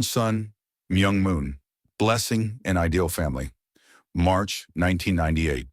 Sun Myung Moon, Blessing and Ideal Family, March 1998.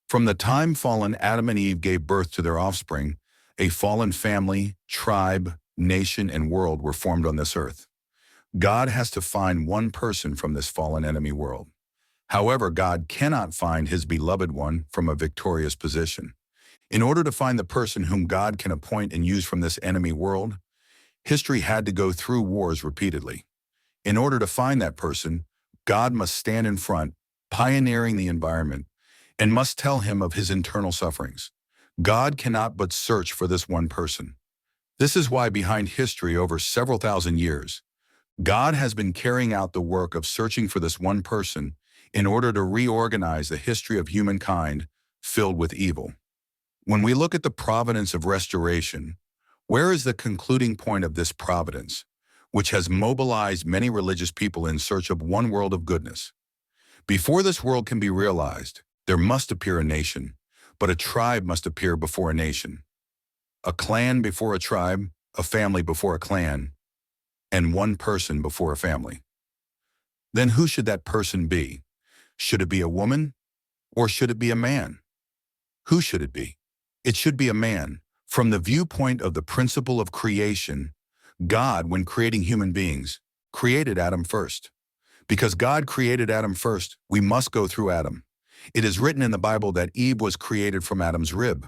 From the time fallen Adam and Eve gave birth to their offspring, a fallen family, tribe, nation, and world were formed on this earth. God has to find one person from this fallen enemy world. However, God cannot find his beloved one from a victorious position. In order to find the person whom God can appoint and use from this enemy world, history had to go through wars repeatedly. In order to find that person, God must stand in front, pioneering the environment, and must tell him of his internal sufferings. God cannot but search for this one person. This is why behind history over several thousand years, God has been carrying out the work of searching for this one person in order to reorganize the history of humankind filled with evil. When we look at the providence of restoration, where is the concluding point of this providence, which has mobilized many religious people in search of one world of goodness? Before this world can be realized, there must appear a nation, but a tribe must appear before a nation. A clan before a tribe, a family before a clan, and one person before a family. Then who should that person be? Should it be a woman, or should it be a man? Who should it be? It should be a man. From the viewpoint of the principle of creation, God, when creating human beings, created Adam first. Because God created Adam first, we must go through Adam. It is written in the Bible that Eve was created from Adam's rib.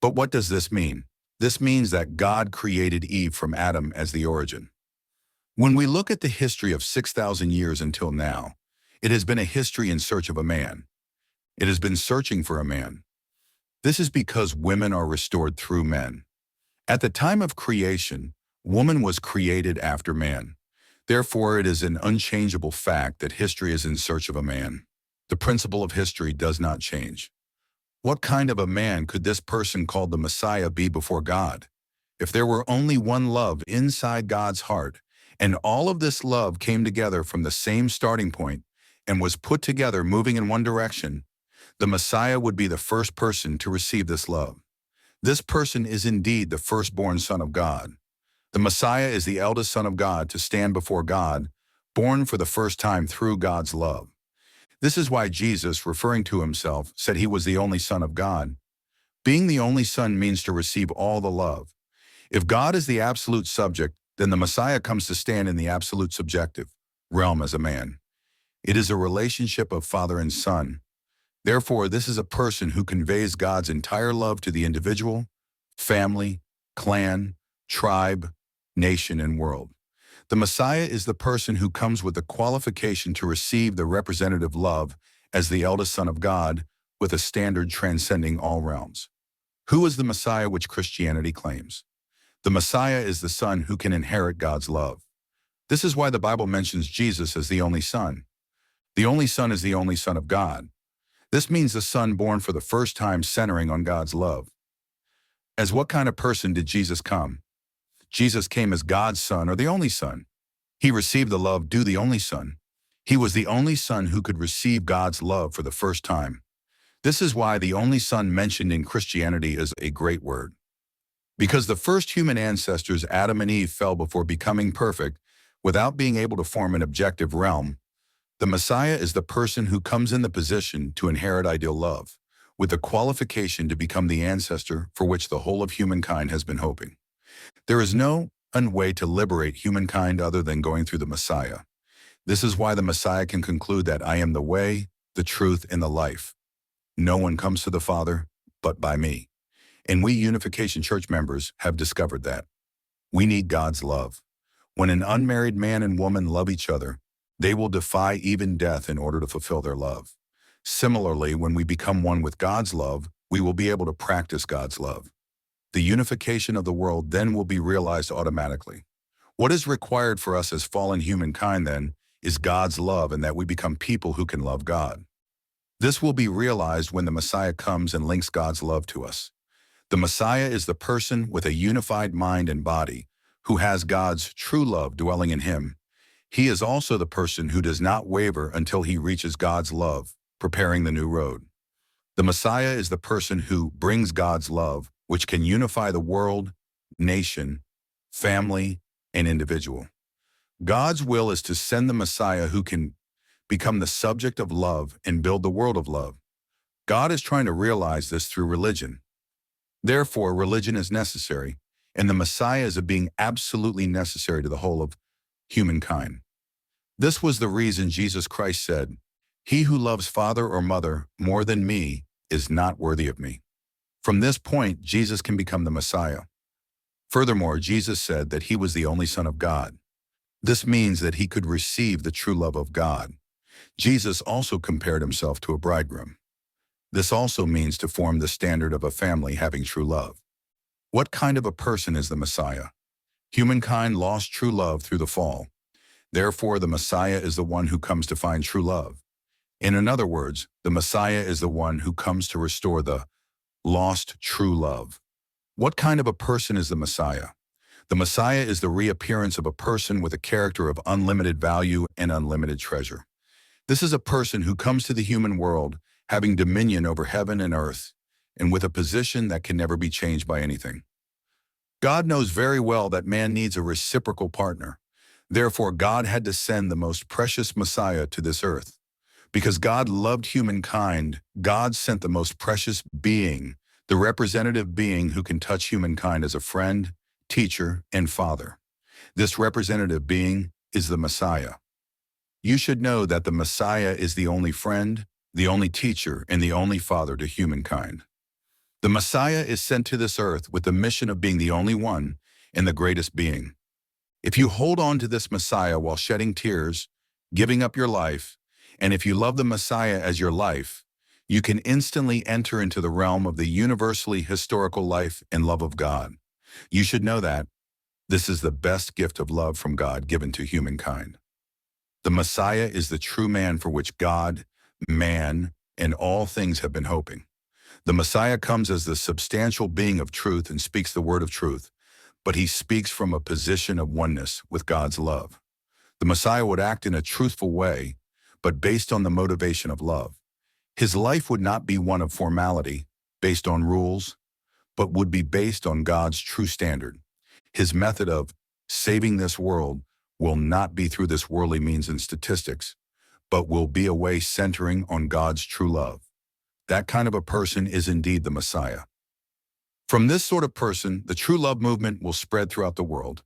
But what does this mean? This means that God created Eve from Adam as the origin. When we look at the history of 6,000 years until now, it has been a history in search of a man. It has been searching for a man. This is because women are restored through men. At the time of creation, woman was created after man. Therefore, it is an unchangeable fact that history is in search of a man. The principle of history does not change. What kind of a man could this person called the Messiah be before God? If there were only one love inside God's heart, and all of this love came together from the same starting point and was put together moving in one direction, the Messiah would be the first person to receive this love. This person is indeed the firstborn Son of God. The Messiah is the eldest Son of God to stand before God, born for the first time through God's love. This is why Jesus, referring to himself, said he was the only Son of God. Being the only Son means to receive all the love. If God is the absolute subject, then the Messiah comes to stand in the absolute subjective realm as a man. It is a relationship of father and son. Therefore, this is a person who conveys God's entire love to the individual, family, clan, tribe, nation, and world. The Messiah is the person who comes with the qualification to receive the representative love as the eldest Son of God with a standard transcending all realms. Who is the Messiah which Christianity claims? The Messiah is the Son who can inherit God's love. This is why the Bible mentions Jesus as the only Son. The only Son is the only Son of God. This means the Son born for the first time centering on God's love. As what kind of person did Jesus come? Jesus came as God's Son, or the only Son. He received the love due the only Son. He was the only Son who could receive God's love for the first time. This is why the only Son mentioned in Christianity is a great word. Because the first human ancestors, Adam and Eve, fell before becoming perfect without being able to form an objective realm, the Messiah is the person who comes in the position to inherit ideal love, with the qualification to become the ancestor for which the whole of humankind has been hoping. There is no way to liberate humankind other than going through the Messiah. This is why the Messiah can conclude that I am the way, the truth, and the life. No one comes to the Father but by me. And we Unification Church members have discovered that. We need God's love. When an unmarried man and woman love each other, they will defy even death in order to fulfill their love. Similarly, when we become one with God's love, we will be able to practice God's love. The unification of the world then will be realized automatically. What is required for us as fallen humankind then is God's love, and that we become people who can love God. This will be realized when the Messiah comes and links God's love to us. The Messiah is the person with a unified mind and body who has God's true love dwelling in him. He is also the person who does not waver until he reaches God's love, preparing the new road. The Messiah is the person who brings God's love, which can unify the world, nation, family, and individual. God's will is to send the Messiah who can become the subject of love and build the world of love. God is trying to realize this through religion. Therefore, religion is necessary, and the Messiah is a being absolutely necessary to the whole of humankind. This was the reason Jesus Christ said, "He who loves father or mother more than me is not worthy of me." From this point, Jesus can become the Messiah. Furthermore, Jesus said that he was the only Son of God. This means that he could receive the true love of God. Jesus also compared himself to a bridegroom. This also means to form the standard of a family having true love. What kind of a person is the Messiah? Humankind lost true love through the fall. Therefore, the Messiah is the one who comes to find true love. In other words, the Messiah is the one who comes to restore the lost true love. What kind of a person is the Messiah? The Messiah is the reappearance of a person with a character of unlimited value and unlimited treasure. This is a person who comes to the human world having dominion over heaven and earth, and with a position that can never be changed by anything. God knows very well that man needs a reciprocal partner. Therefore, God had to send the most precious Messiah to this earth. Because God loved humankind, God sent the most precious being, the representative being who can touch humankind as a friend, teacher, and father. This representative being is the Messiah. You should know that the Messiah is the only friend, the only teacher, and the only father to humankind. The Messiah is sent to this earth with the mission of being the only one and the greatest being. If you hold on to this Messiah while shedding tears, giving up your life, and if you love the Messiah as your life, you can instantly enter into the realm of the universally historical life and love of God. You should know that this is the best gift of love from God given to humankind. The Messiah is the true man for which God, man, and all things have been hoping. The Messiah comes as the substantial being of truth and speaks the word of truth, but he speaks from a position of oneness with God's love. The Messiah would act in a truthful way, but based on the motivation of love. His life would not be one of formality, based on rules, but would be based on God's true standard. His method of saving this world will not be through this worldly means and statistics, but will be a way centering on God's true love. That kind of a person is indeed the Messiah. From this sort of person, the true love movement will spread throughout the world.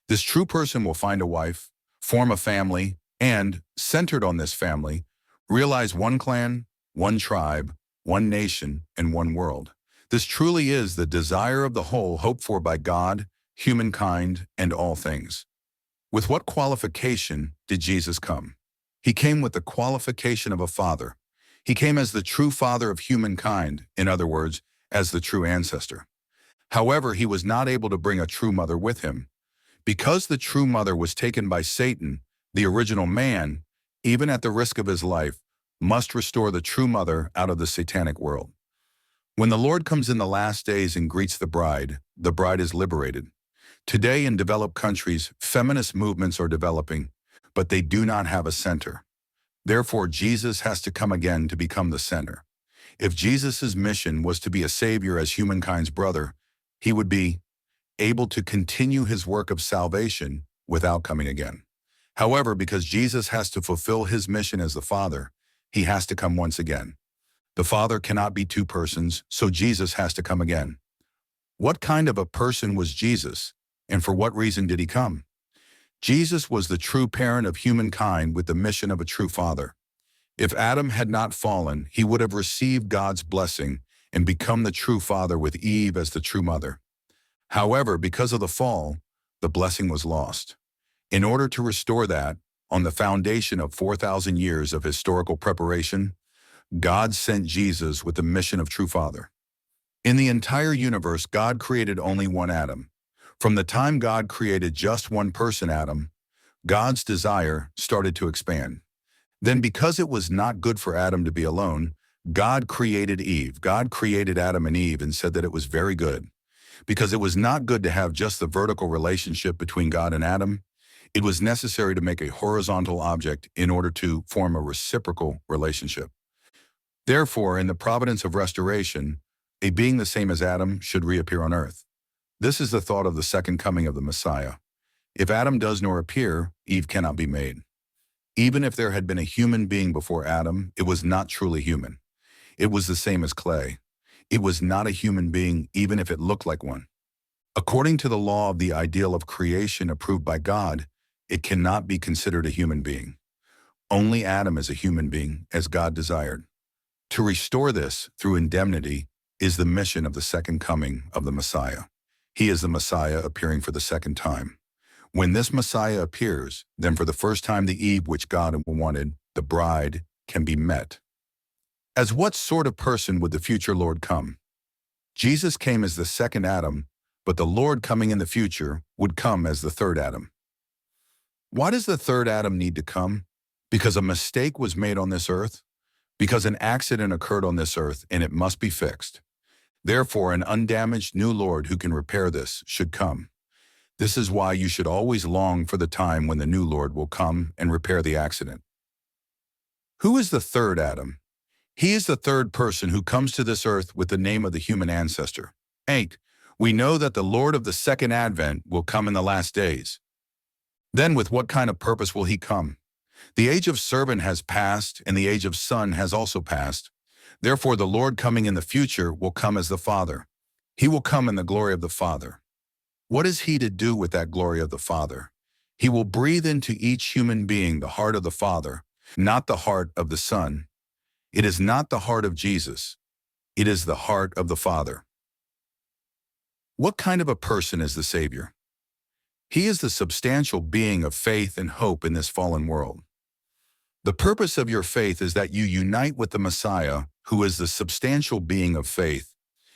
This true person will find a wife, form a family, and, centered on this family, realize one clan, one tribe, one nation, and one world. This truly is the desire of the whole hoped for by God, humankind, and all things. With what qualification did Jesus come? He came with the qualification of a father. He came as the true father of humankind, in other words, as the true ancestor. However, he was not able to bring a true mother with him. Because the true mother was taken by Satan, the original man, even at the risk of his life, must restore the true mother out of the satanic world. When the Lord comes in the last days and greets the bride is liberated. Today in developed countries, feminist movements are developing, but they do not have a center. Therefore, Jesus has to come again to become the center. If Jesus' mission was to be a savior as humankind's brother, he would be able to continue his work of salvation without coming again. However, because Jesus has to fulfill his mission as the Father, he has to come once again. The Father cannot be two persons, so Jesus has to come again. What kind of a person was Jesus, and for what reason did he come? Jesus was the true parent of humankind with the mission of a true father. If Adam had not fallen, he would have received God's blessing and become the true father with Eve as the true mother. However, because of the fall, the blessing was lost. In order to restore that, on the foundation of 4,000 years of historical preparation, God sent Jesus with the mission of true father. In the entire universe, God created only one Adam. From the time God created just one person, Adam, God's desire started to expand. Then because it was not good for Adam to be alone, God created Eve. God created Adam and Eve and said that it was very good. Because it was not good to have just the vertical relationship between God and Adam, it was necessary to make a horizontal object in order to form a reciprocal relationship. Therefore, in the providence of restoration, a being the same as Adam should reappear on earth. This is the thought of the second coming of the Messiah. If Adam does nor appear, Eve cannot be made. Even if there had been a human being before Adam, it was not truly human. It was the same as clay. It was not a human being, even if it looked like one. According to the law of the ideal of creation approved by God, it cannot be considered a human being. Only Adam is a human being, as God desired. To restore this through indemnity is the mission of the second coming of the Messiah. He is the Messiah appearing for the second time. When this Messiah appears, then for the first time the Eve which God wanted, the bride, can be met. As what sort of person would the future Lord come? Jesus came as the second Adam, but the Lord coming in the future would come as the third Adam. Why does the third Adam need to come? Because a mistake was made on this earth? Because an accident occurred on this earth and it must be fixed. Therefore, an undamaged new Lord who can repair this should come. This is why you should always long for the time when the new Lord will come and repair the accident. Who is the third Adam? He is the third person who comes to this earth with the name of the human ancestor. 8. We know that the Lord of the second advent will come in the last days. Then with what kind of purpose will he come? The age of servant has passed, and the age of son has also passed. Therefore the Lord coming in the future will come as the Father. He will come in the glory of the Father. What is he to do with that glory of the Father? He will breathe into each human being the heart of the Father, not the heart of the Son. It is not the heart of Jesus. It is the heart of the Father. What kind of a person is the Savior? He is the substantial being of faith and hope in this fallen world. The purpose of your faith is that you unite with the Messiah, who is the substantial being of faith,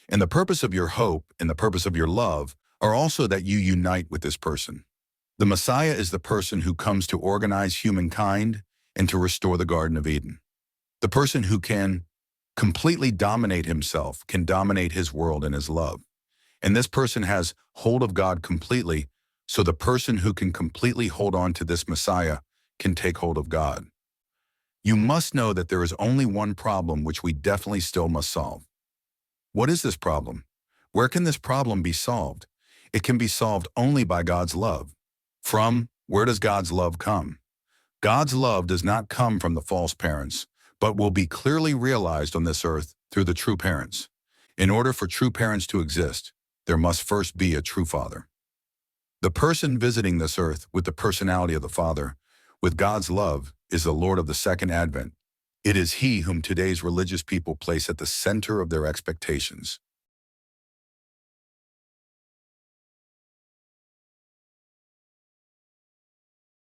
and the purpose of your hope and the purpose of your love are also that you unite with this person. The Messiah is the person who comes to organize humankind and to restore the Garden of Eden. The person who can completely dominate himself can dominate his world and his love. And this person has hold of God completely, so the person who can completely hold on to this Messiah can take hold of God. You must know that there is only one problem which we definitely still must solve. What is this problem? Where can this problem be solved? It can be solved only by God's love. Where does God's love come? God's love does not come from the false parents, but will be clearly realized on this earth through the true parents. In order for true parents to exist, there must first be a true father. The person visiting this earth with the personality of the Father, with God's love, is the Lord of the second advent. It is he whom today's religious people place at the center of their expectations.